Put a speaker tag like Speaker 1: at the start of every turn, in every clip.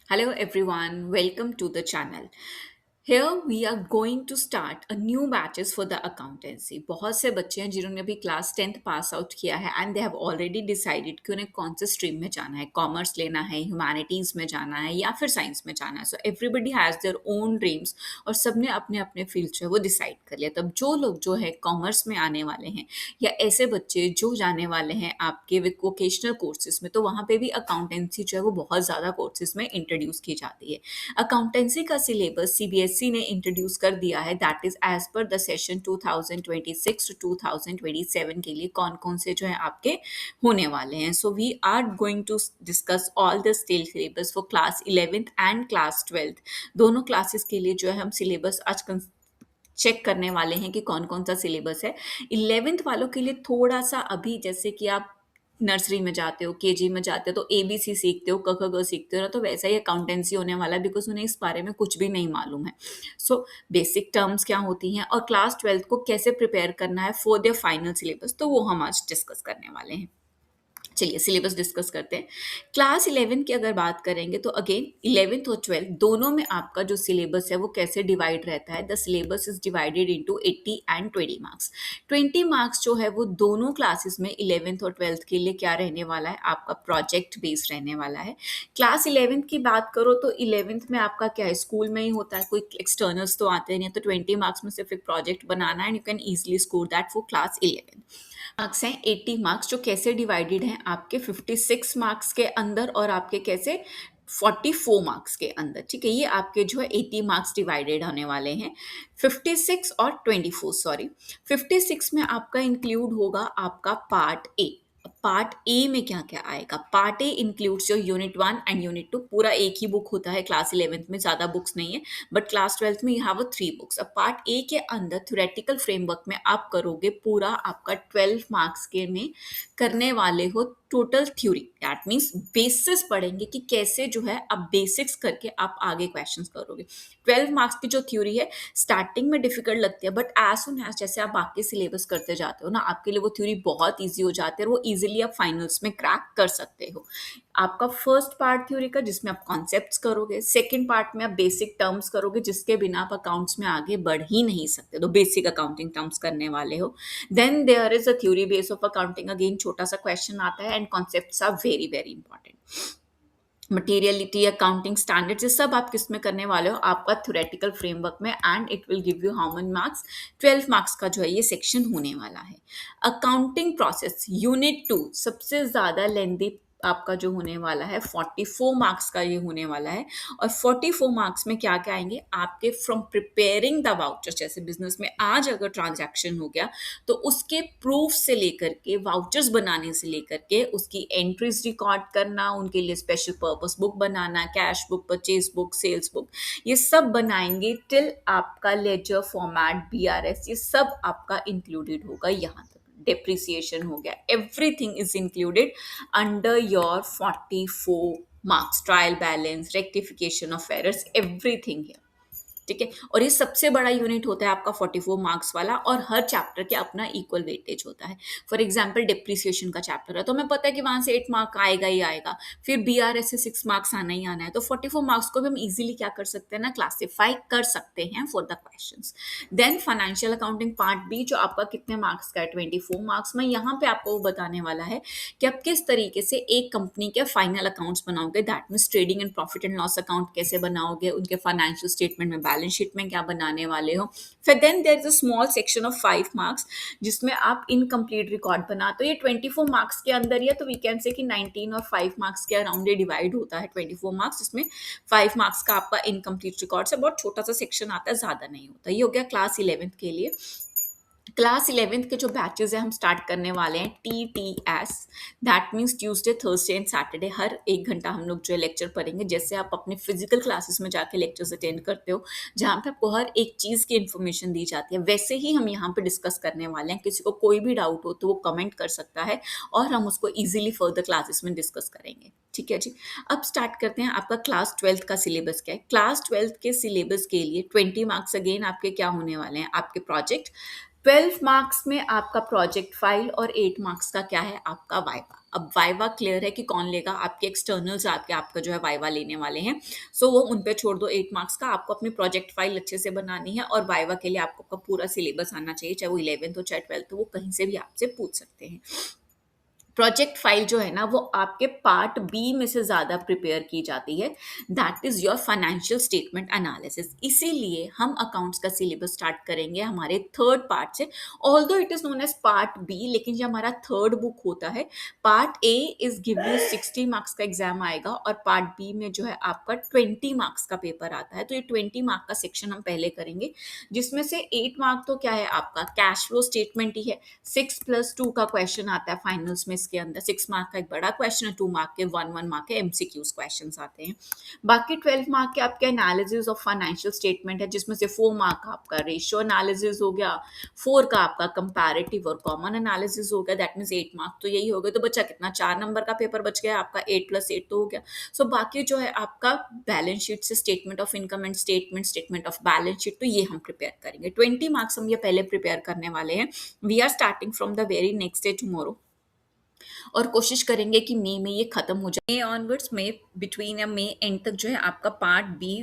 Speaker 1: Hello everyone, welcome to the channel. Here we are going to start a new batches for the accountancy. बहुत से बच्चे हैं जिन्होंने अभी क्लास 10th पास आउट किया है and they have already decided कि उन्हें कौन से स्ट्रीम में जाना है, कॉमर्स लेना है, ह्यूमैनिटीज़ में जाना है या फिर साइंस में जाना है. So everybody has their own dreams और सबने अपने अपने फील्ड जो है वो डिसाइड कर लिया. तब जो लोग जो है कॉमर्स में आने वाले हैं या ऐसे बच्चे जो जाने वाले हैं आपके वोकेशनल कोर्सेज में, तो वहाँ पे भी अकाउंटेंसी जो है वो बहुत ज़्यादा कोर्सेज में इंट्रोड्यूस की जाती है. अकाउंटेंसी का सिलेबस सीबीएसई ने इंट्रोड्यूस कर दिया है, that is as per the session 2026 to 2027 के लिए कौन कौन से जो है आपके होने वाले हैं. So we are going to discuss all the state syllabus for class 11th and class 12th. दोनों क्लासेस के लिए जो है हम सिलेबस आज चेक करने वाले हैं कि कौन कौन सा सिलेबस है. 11th वालों के लिए थोड़ा सा अभी जैसे कि आप नर्सरी में जाते हो, केजी में जाते हो तो एबीसी सीखते हो, क ख ग सीखते हो ना, तो वैसा ही अकाउंटेंसी होने वाला है बिकॉज उन्हें इस बारे में कुछ भी नहीं मालूम है. सो बेसिक टर्म्स क्या होती हैं और क्लास 12th को कैसे प्रिपेयर करना है फॉर देयर फाइनल सिलेबस, तो वो हम आज डिस्कस करने वाले हैं. चलिए सिलेबस डिस्कस करते हैं. क्लास 11 की अगर बात करेंगे तो अगेन 11th और 12th दोनों में आपका जो सिलेबस है वो कैसे डिवाइड रहता है. The syllabus is divided into 80 and 20 marks. 20 marks जो है वो दोनों क्लासेस में 11th और 12th के लिए क्या रहने वाला है, आपका प्रोजेक्ट बेस्ड रहने वाला है. क्लास 11th की बात करो तो 11th में आपका क्या है, स्कूल में ही होता है, कोई एक्सटर्नल्स तो आते नहीं है, तो 20 मार्क्स में सिर्फ एक प्रोजेक्ट बनाना है and you can easily score that for class 11. Marks हैं 80 मार्क्स जो कैसे डिवाइडेड हैं आपके 56 मार्क्स के अंदर और आपके कैसे 44 मार्क्स के अंदर. ठीक है, ये आपके जो है 80 मार्क्स डिवाइडेड होने वाले हैं. 56 और 24, सॉरी, 56 में आपका इंक्लूड होगा आपका पार्ट ए. पार्ट ए में क्या क्या आएगा, part A includes your unit 1 and unit 2. पूरा एक ही बुक होता है क्लास 11th में, ज़्यादा बुक्स नहीं है, बट क्लास 12th में यू हैव 3 बुक्स. अब पार्ट ए के अंदर थ्योरेटिकल फ्रेमवर्क में आप करोगे पूरा आपका 12 मार्क्स के में करने वाले हो total theory. That means basis पढ़ेंगे कि कैसे जो है आप बेसिक्स करके आप आगे क्वेश्चंस करोगे. 12 मार्क्स की जो थ्योरी है स्टार्टिंग में डिफिकल्ट लगती है, बट एज सुन एज जैसे आप बाकी सिलेबस करते जाते हो ना, आपके लिए वो थ्योरी बहुत ईजी हो जाती है और वो ईजिली आप फाइनल्स में क्रैक कर सकते हो. आपका फर्स्ट पार्ट थ्योरी का जिसमें आप कॉन्सेप्ट्स करोगे, सेकंड पार्ट में आप बेसिक टर्म्स करोगे जिसके बिना आप अकाउंट्स में आगे बढ़ ही नहीं सकते, तो बेसिक अकाउंटिंग टर्म्स करने वाले हो. Then there is a theory base of accounting, again छोटा सा क्वेश्चन आता है and concepts are very very important. Materiality, accounting standards, ये सब आप किस में करने वाले हो, आपका थ्योरेटिकल फ्रेमवर्क में, and it will give you how many marks, 12 marks का जो है ये सेक्शन होने वाला है. अकाउंटिंग प्रोसेस यूनिट 2 सबसे ज़्यादा लेंदी आपका जो होने वाला है, 44 मार्क्स का ये होने वाला है. और 44 मार्क्स में क्या क्या आएंगे आपके, फ्रॉम प्रिपेयरिंग द वाउचर, जैसे बिजनेस में आज अगर ट्रांजैक्शन हो गया तो उसके प्रूफ से लेकर के वाउचर्स बनाने से लेकर के उसकी एंट्रीज रिकॉर्ड करना, उनके लिए स्पेशल पर्पस बुक बनाना, cash book, purchase book, sales book, ये सब बनाएंगे टिल आपका लेजर फॉर्मेट, बीआरएस, ये सब आपका इंक्लूडेड होगा. यहाँ तक डेप्रिसिएशन हो गया, everything is included under your 44 marks. Trial balance, rectification of errors, everything है. ठीक है, और ये सबसे बड़ा यूनिट होता है आपका 44 मार्क्स वाला, और हर चैप्टर के अपना इक्वल वेटेज होता है. फॉर एग्जांपल डिप्रिसिएशन का चैप्टर है तो हमें पता है कि वहां से 8 मार्क आएगा ही आएगा, फिर बीआरएस से 6 मार्क्स आना ही आना है, तो 44 मार्क्स को भी हम इजीली क्या कर सकते हैं ना, क्लासीफाई कर सकते हैं for the questions. Then financial accounting part B जो आपका कितने मार्क्स का है, 24 मार्क्स में. यहाँ पे आपको वो बताने वाला है कि आप किस तरीके से एक कंपनी के फाइनल अकाउंट्स बनाओगे, that means trading and profit and loss account कैसे बनाओगे, उनके फाइनेंशियल स्टेटमेंट में, बैलेंस शीट में क्या बनाने वाले हो. फिर then there is a small section of 5 marks जिसमें आप इनकम्प्लीट रिकॉर्ड बनाते हो. ये 24 मार्क्स के अंदर ही है, तो वी कैन से कि 19 और 5 मार्क्स के अराउंड ये डिवाइड होता है 24 मार्क्स, जिसमें 5 मार्क्स का आपका इनकम्प्लीट रिकॉर्ड से बहुत छोटा सा सेक्शन आता है, ज्यादा नहीं होता. ये हो गया क्लास 11th के लिए. क्लास 11th के जो बैचेस हैं हम स्टार्ट करने वाले हैं TTS, that means Tuesday, Thursday and Saturday. हर 1 घंटा हम लोग जो है लेक्चर पढ़ेंगे, जैसे आप अपने फिजिकल क्लासेस में जाके लेक्चर्स अटेंड करते हो जहाँ पे आपको हर एक चीज़ की इन्फॉर्मेशन दी जाती है, वैसे ही हम यहाँ पे डिस्कस करने वाले हैं. किसी को कोई भी डाउट हो तो वो कमेंट कर सकता है और हम उसको ईजिली फर्दर क्लासेस में डिस्कस करेंगे. ठीक है जी. अब स्टार्ट करते हैं. आपका क्लास 12th का सिलेबस क्या है. क्लास 12th के सिलेबस के लिए 20 मार्क्स अगेन आपके क्या होने वाले हैं, आपके प्रोजेक्ट, 12 मार्क्स में आपका प्रोजेक्ट फाइल और 8 मार्क्स का क्या है आपका वाइवा। अब वाइवा क्लियर है कि कौन लेगा, आपके एक्सटर्नल्स आपके आपका जो है वाइवा लेने वाले हैं। सो वो उन पे छोड़ दो 8 मार्क्स का। आपको अपनी प्रोजेक्ट फाइल अच्छे से बनानी है और वाइवा के लिए आपको आपका पूरा सिलेबस आना चाहिए, चाहे वो 11th हो चाहे 12th हो, वो कहीं से भी आपसे पूछ सकते हैं। प्रोजेक्ट फाइल जो है ना वो आपके पार्ट बी में से ज़्यादा प्रिपेयर की जाती है, that is your financial statement analysis. इसीलिए हम अकाउंट्स का सिलेबस स्टार्ट करेंगे हमारे थर्ड पार्ट से। Although it is known as part B, लेकिन ये हमारा थर्ड बुक होता है। Part A is give you 60 marks का एग्जाम आएगा और पार्ट बी में जो है आपका 20 मार्क्स का पेपर आता है। तो ये 20 मार्क का सेक्शन हम पहले करेंगे, जिसमें से 8 मार्क तो क्या है आपका कैश फ्लो स्टेटमेंट ही है। 6+2 का क्वेश्चन आता है फाइनल्स में, इसके अंदर 6 मार्क का एक बड़ा क्वेश्चन है, 2 मार्क के 1 मार्क के एमसीक्यूज क्वेश्चन आते हैं। बाकी 12 मार्क के आपके एनालिसिस ऑफ फाइनेंशियल स्टेटमेंट है, जिसमें से 4 मार्क का आपका रेशियो एनालिसिस हो गया, 4 का आपका कंपैरेटिव और कॉमन एनालिसिस हो गया, दैट मीन्स 8 मार्क तो यही हो गए। तो बच्चा कितना, 4 नंबर का पेपर बच गया आपका, 8+8 तो हो गया। सो बाकी जो है आपका बैलेंस शीट से statement of income and statement of balance sheet, तो ये हम प्रिपेयर करेंगे। 20 मार्क्स हम ये पहले प्रिपेयर करने वाले हैं। We are starting from the very next day tomorrow, और कोशिश करेंगे कि मई में ये खत्म हो जाए। मई ऑनवर्ड्स में बिटवीन या मई एंड तक जो है आपका पार्ट बी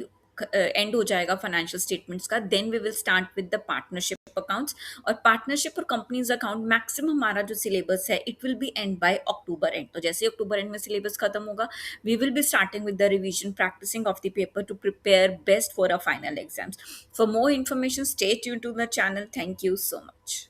Speaker 1: एंड हो जाएगा फाइनेंशियल स्टेटमेंट्स का। Then we will start with the partnership accounts. और पार्टनरशिप और कंपनीज अकाउंट मैक्सिमम हमारा जो सिलेबस है it will be end by October end. तो जैसे अक्टूबर एंड में सिलेबस खत्म होगा, we will be starting with the revision practising of the paper to prepare best for a final exams. For more information stay tuned to the channel. Thank you so much.